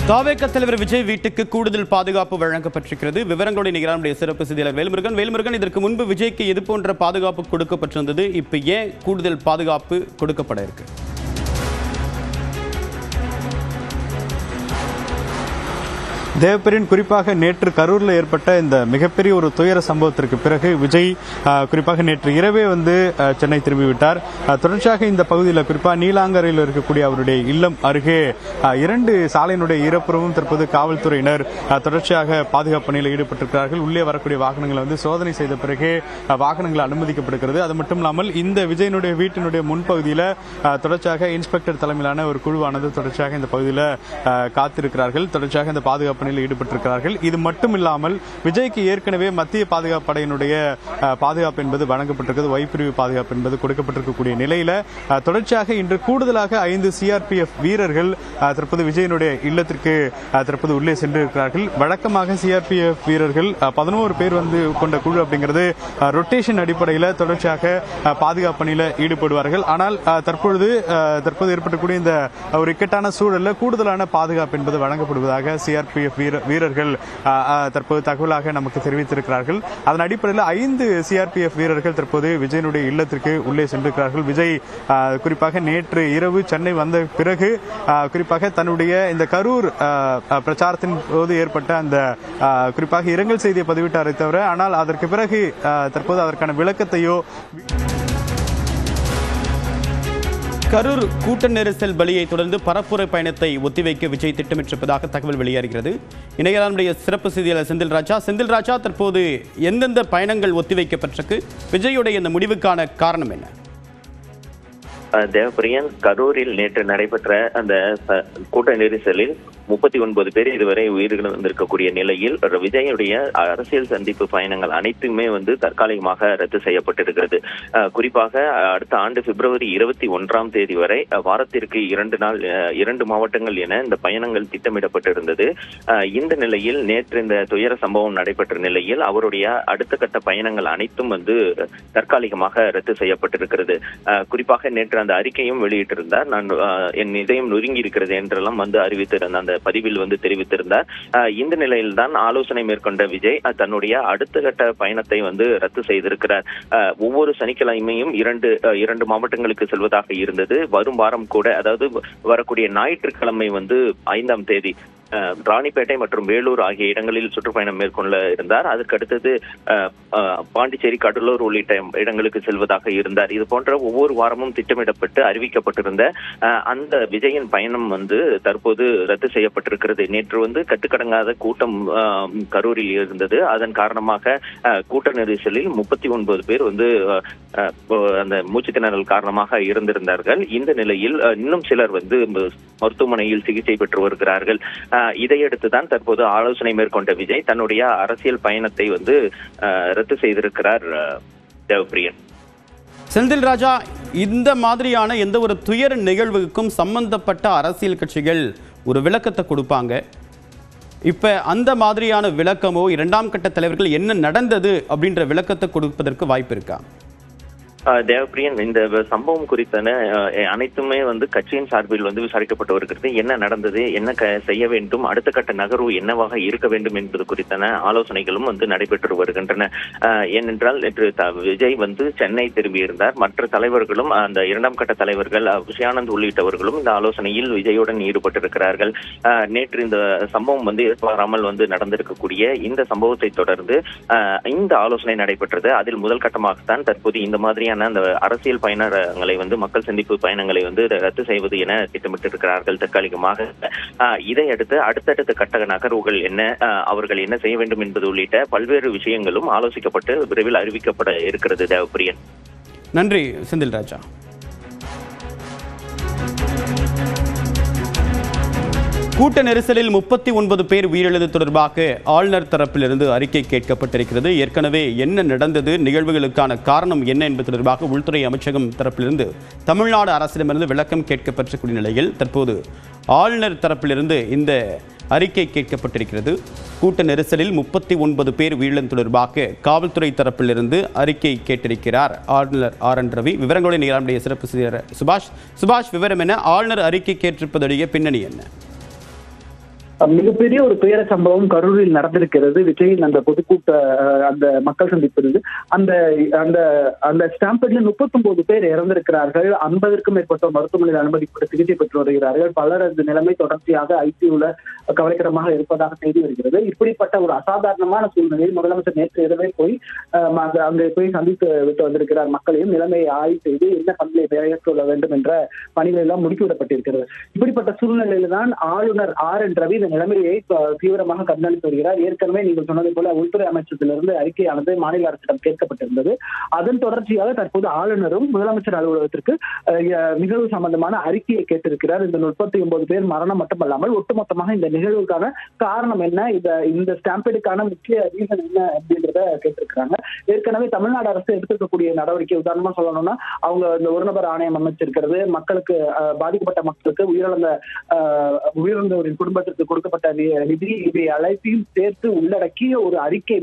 தாவேக தலைவர் விஜய் வீட்டுக்கு கூடுதல் பாதுகாப்பு வழங்கப்பட்டிருக்கிறது. விவரங்களோடு நிகழ்ச்சியுடைய சிறப்பு செய்தியாளர் வேல்முருகன், இதற்கு முன்பு விஜய்க்கு எது போன்ற பாதுகாப்பு கொடுக்கப்பட்டிருந்தது, இப்ப ஏன் கூடுதல் பாதுகாப்பு கொடுக்கப்பட இருக்கு? தேவப்பிரியன், குறிப்பாக நேற்று கரூரில் ஏற்பட்ட இந்த மிகப்பெரிய ஒரு துயர சம்பவத்திற்கு பிறகு விஜய் குறிப்பாக நேற்று இரவே சென்னை திரும்பிவிட்டார். தொடர்ச்சியாக இந்த பகுதியில் குறிப்பாக நீலாங்கரையில் இருக்கக்கூடிய அவருடைய இல்லம் அருகே 2 சாலையினுடைய இருபுறமும் தற்போது காவல்துறையினர் தொடர்ச்சியாக பாதுகாப்பு பணியில் ஈடுபட்டிருக்கிறார்கள். உள்ளே வரக்கூடிய வாகனங்களை சோதனை செய்த பிறகு வாகனங்கள் அனுமதிக்கப்படுகிறது. அது மட்டும் இல்லாமல் இந்த விஜயனுடைய வீட்டினுடைய முன்பகுதியில் தொடர்ச்சியாக இன்ஸ்பெக்டர் தலைமையிலான ஒரு குழுவானது தொடர்ச்சியாக இந்த பகுதியில் காத்திருக்கிறார்கள். தொடர்ச்சியாக இந்த பாதுகாப்பு ஈடுபட்டிருக்கிறார்கள். இது மட்டும் இல்லாமல் விஜய்க்கு ஏற்கனவே மத்திய பாதுகாப்பு படையினுடைய பாதுகாப்பு என்பது வழங்கப்பட்டிருக்கிறது. வைப்பிரிவு பாதுகாப்பு என்பது கொடுக்கப்பட்டிருக்கக்கூடிய நிலையில தொடர்ச்சியாக இன்று கூடுதலாக 5 சிஆர்பிஎஃப் வீரர்கள் தற்போது விஜயனுடைய இல்லத்திற்கு தற்போது உள்ளே சென்றிருக்கிறார்கள். வழக்கமாக சிஆர்பிஎஃப் வீரர்கள் 11 பேர் கொண்ட குழு அப்படிங்கிறது ரொட்டேஷன் அடிப்படையில் தொடர்ச்சியாக பாதுகாப்பு பணியில் ஈடுபடுவார்கள். ஆனால் தற்போது ஏற்பட்டக்கூடிய இந்த ஒரு இக்கட்டான சூழலில் கூடுதலான பாதுகாப்பு என்பது வழங்கப்படுவதாக சிஆர்பிஎஃப் வீரர்கள் தற்போது தகவலாக நமக்கு தெரிவித்திருக்கிறார்கள். அதன் அடிப்படையில் 5 சிஆர்பிஎஃப் வீரர்கள் தற்போது விஜயனுடைய இல்லத்திற்கு உள்ளே சென்றிருக்கிறார்கள். விஜய் குறிப்பாக நேற்று இரவு சென்னை வந்த பிறகு குறிப்பாக தன்னுடைய இந்த கரூர் பிரச்சாரத்தின் போது ஏற்பட்ட அந்த குறிப்பாக இரங்கல் செய்தியை பதிவிட்டாரை தவிர, ஆனால் அதற்கு பிறகு தற்போது அதற்கான விளக்கத்தையோ கரூர் கூட்ட நெரிசல் பலியை தொடர்ந்து பரப்புரை பயணத்தை ஒத்திவைக்க விஜய் திட்டமிட்டிருப்பதாக தகவல் வெளியாகிறது. இணையனுடைய சிறப்பு செய்தியாளர் செந்தில் ராஜா, தற்போது எந்தெந்த பயணங்கள் ஒத்திவைக்கப்பட்டிருக்கு, விஜயுடைய இந்த முடிவுக்கான காரணம் என்ன? தேவப்பிரியன், கரூரில் நேற்று நடைபெற்ற அந்த கூட்ட நெரிசலில் 39 பேர் இதுவரை உயிரிழந்திருக்கக்கூடிய நிலையில் விஜயுடைய அரசியல் சந்திப்பு பயணங்கள் அனைத்துமே தற்காலிகமாக ரத்து செய்யப்பட்டிருக்கிறது. குறிப்பாக அடுத்த ஆண்டு பிப்ரவரி 21ஆம் தேதி வரை வாரத்திற்கு 2 நாள் 2 மாவட்டங்கள் என இந்த பயணங்கள் திட்டமிடப்பட்டிருந்தது. இந்த நிலையில் நேற்று இந்த துயர சம்பவம் நடைபெற்ற நிலையில் அவருடைய அடுத்த கட்ட பயணங்கள் அனைத்தும் தற்காலிகமாக ரத்து செய்யப்பட்டிருக்கிறது. குறிப்பாக நேற்று அந்த அறிக்கையும் வெளியிட்டிருந்தார். நான் என் இதயம் நொறுங்கி இருக்கிறது என்றெல்லாம் அறிவித்திருந்த அந்த பதிவில் தெரிவித்திருந்தார். இந்த நிலையில் தான் ஆலோசனை மேற்கொண்ட விஜய் தன்னுடைய அடுத்த கட்ட பயணத்தை ரத்து செய்திருக்கிறார். ஒவ்வொரு சனிக்கிழமையும் 2 மாவட்டங்களுக்கு செல்வதாக இருந்தது. வரும் வாரம் கூட, அதாவது வரக்கூடிய ஞாயிற்றுக்கிழமை 5ஆம் தேதி ராணிப்பேட்டை மற்றும் வேலூர் ஆகிய இடங்களில் சுற்றுப்பயணம் மேற்கொள்ள இருந்தார். அதற்கு அடுத்தது பாண்டிச்சேரி, கடலூர் உள்ளிட்ட இடங்களுக்கு செல்வதாக இருந்தார். இது போன்ற ஒவ்வொரு வாரமும் திட்டமிடப்பட்டு அறிவிக்கப்பட்டிருந்த அந்த விஜயின் பயணம் தற்போது ரத்து செய்யப்பட்டிருக்கிறது. நேற்று கட்டுக்கடங்காத கூட்டம் கரூரில் இருந்தது. அதன் காரணமாக கூட்ட நெரிசலில் 39 பேர் அந்த மூச்சு திணறல் காரணமாக இருந்திருந்தார்கள். இந்த நிலையில் இன்னும் சிலர் மருத்துவமனையில் சிகிச்சை பெற்று வருகிறார்கள். இதையடுத்துதான் தற்போது ஆலோசனை மேற்கொண்ட விஜய் தன்னுடைய அரசியல் பயணத்தை ரத்து செய்திருக்கிறார். தேவப்பிரியன், செந்தில் ராஜா, இந்த மாதிரியான எந்த ஒரு துயர நிகழ்வுக்கும் சம்பந்தப்பட்ட அரசியல் கட்சிகள் ஒரு விளக்கத்தை கொடுப்பாங்க. இப்ப அந்த மாதிரியான விளக்கமோ 2ஆம் கட்ட தலைவர்கள் என்ன நடந்தது அப்படின்ற விளக்கத்தை கொடுப்பதற்கு வாய்ப்பு இருக்கா? தேவப்பிரியன், இந்த சம்பவம் குறித்தான அனைத்துமே கட்சியின் சார்பில் விசாரிக்கப்பட்டு வருகிறது. என்ன நடந்தது, என்ன செய்ய வேண்டும், அடுத்த கட்ட நகர்வு என்னவாக இருக்க வேண்டும் என்பது குறித்தான ஆலோசனைகளும் நடைபெற்று வருகின்றன. ஏனென்றால் நேற்று விஜய் சென்னை திரும்பியிருந்தார். மற்ற தலைவர்களும், அந்த 2ஆம் கட்ட தலைவர்கள் விஷயானந்த் உள்ளிட்டவர்களும் இந்த ஆலோசனையில் விஜயுடன் ஈடுபட்டிருக்கிறார்கள். நேற்று இந்த சம்பவம் எதிர்பாராமல் நடந்திருக்கக்கூடிய இந்த சம்பவத்தை தொடர்ந்து இந்த ஆலோசனை நடைபெற்றது. அதில் முதல் கட்டமாகத்தான் தற்போது இந்த மாதிரியான அந்த அரசியல் பயணங்களை மக்கள் சந்திப்பு பயணங்களை ரத்து செய்வது என திட்டமிட்டிருக்கிறார்கள் தற்காலிகமாக. இதையடுத்து அடுத்தடுத்த கட்ட நகர்வுகள் என்ன, அவர்கள் என்ன செய்ய வேண்டும் என்பது உள்ளிட்ட பல்வேறு விஷயங்களும் ஆலோசிக்கப்பட்டு விரைவில் அறிவிக்கப்பட இருக்கிறது. தேவப்பிரியன், நன்றி செந்தில் ராஜா. கூட்ட நெரிசலில் 39 பேர் உயிரிழந்தது தொடர்பாக ஆளுநர் தரப்பிலிருந்து அறிக்கை கேட்கப்பட்டிருக்கிறது. ஏற்கனவே என்ன நடந்தது, நிகழ்வுகளுக்கான காரணம் என்ன என்பது தொடர்பாக உள்துறை அமைச்சகம் தரப்பிலிருந்து தமிழ்நாடு அரசிடமிருந்து விளக்கம் கேட்கப்பட்டிருக்கூடிய நிலையில் தற்போது ஆளுநர் தரப்பிலிருந்து இந்த அறிக்கை கேட்கப்பட்டிருக்கிறது. கூட்ட நெரிசலில் 39 பேர் உயிரிழந்தது தொடர்பாக காவல்துறை தரப்பிலிருந்து அறிக்கை கேட்டிருக்கிறார் ஆளுநர் RN ரவி. விவரங்களை நிகழ்ச்சியுடைய சிறப்பு செய்தியாளர் சுபாஷ், விவரம் என்ன, ஆளுநர் அறிக்கை கேட்டிருப்பதுடைய பின்னணி என்ன? மிகப்பெரிய ஒரு துயர சம்பவம் கரூரில் நடந்திருக்கிறது. விஜயின் அந்த பொதுக்கூட்ட அந்த மக்கள் சந்திப்பில் அந்த அந்த அந்த ஸ்டாம்பேட்ல 39 பேர் இறந்திருக்கிறார்கள். 50க்கும் மேற்பட்டோர் மருத்துவமனையில் அனுமதிக்கப்பட்டு சிகிச்சை பெற்று வருகிறார்கள். பலர் அந்த நிலைமை தொடர்ச்சியாக ஐசியூல கவலைக்கிடமாக இருப்பதாக செய்தி வருகிறது. இப்படிப்பட்ட ஒரு அசாதாரணமான சூழ்நிலையில் முதலமைச்சர் நேற்று இரவே போய் அங்கே போய் சந்தித்து விட்டு வந்திருக்கிறார். மக்களையும் நிலைமையை ஆய்வு செய்து என்ன பணியை நிறைவேற்ற வேண்டும் என்ற பணிகள் எல்லாம் முடுக்கிவிடப்பட்டிருக்கிறது. இப்படிப்பட்ட சூழ்நிலையில தான் ஆளுநர் RN ரவி இந்த நிலைமையை தீவிரமாக கண்காணித்து வருகிறார். ஏற்கனவே நீங்கள் சொன்னதை போல உள்துறை அமைச்சகத்திலிருந்து அறிக்கையானது மாநில அரசிடம் கேட்கப்பட்டிருந்தது. அதன் தொடர்ச்சியாக தற்போது ஆளுநரும் முதலமைச்சர் அலுவலகத்திற்கு நிகழ்வு சம்பந்தமான அறிக்கையை கேட்டிருக்கிறார். இந்த 39 பேர் மரணம் மட்டுமல்லாமல் ஒட்டுமொத்தமாக இந்த நிகழ்வுக்கான காரணம் என்ன, இந்த ஸ்டாம்பேடுக்கான முக்கிய ரீசன் என்ன அப்படின்றத கேட்டிருக்கிறாங்க. ஏற்கனவே தமிழ்நாடு அரசு எடுத்திருக்கக்கூடிய நடவடிக்கை உதாரணமா சொல்லணும்னா அவங்க இந்த ஒரு நபர் ஆணையம் அமைச்சிருக்கிறது. மக்களுக்கு பாதிக்கப்பட்ட மக்களுக்கு உயிரிழந்தவரின் குடும்பத்திற்கு கொடுக்கப்பட்ட நிதி இவை அனைத்தையும் சேர்த்து உள்ளடக்கிய ஒரு அறிக்கை